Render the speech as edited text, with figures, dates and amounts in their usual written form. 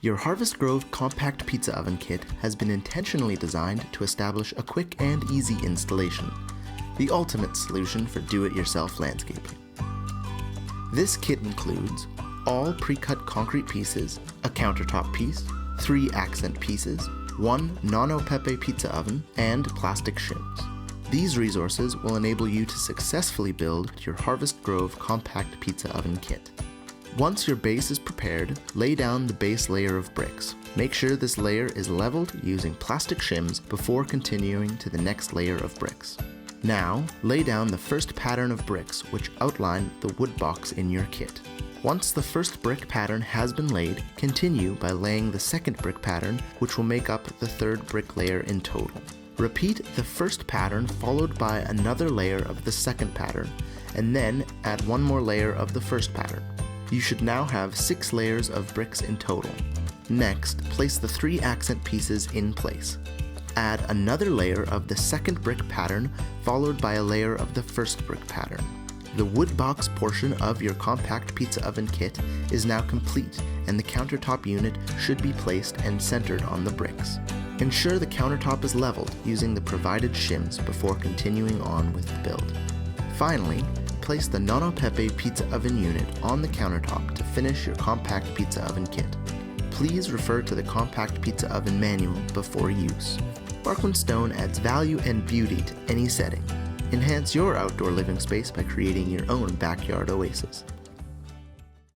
Your Harvest Grove Compact Pizza Oven Kit has been intentionally designed to establish a quick and easy installation, the ultimate solution for do-it-yourself landscaping. This kit includes all pre-cut concrete pieces, a countertop piece, 3 accent pieces, 1 Nano Pepe pizza oven, and plastic shims. These resources will enable you to successfully build your Harvest Grove Compact Pizza Oven Kit. Once your base is prepared, lay down the base layer of bricks. Make sure this layer is leveled using plastic shims before continuing to the next layer of bricks. Now, lay down the first pattern of bricks which outline the wood box in your kit. Once the first brick pattern has been laid, continue by laying the second brick pattern, which will make up the third brick layer in total. Repeat the first pattern followed by another layer of the second pattern, and then add one more layer of the first pattern. You should now have 6 layers of bricks in total. Next, place the 3 accent pieces in place. Add another layer of the second brick pattern, followed by a layer of the first brick pattern. The wood box portion of your compact pizza oven kit is now complete, and the countertop unit should be placed and centered on the bricks. Ensure the countertop is leveled using the provided shims before continuing on with the build. Finally, place the Nano Pepe pizza oven unit on the countertop to finish your compact pizza oven kit. Please refer to the compact pizza oven manual before use. Barkman stone adds value and beauty to any setting. Enhance your outdoor living space by creating your own backyard oasis.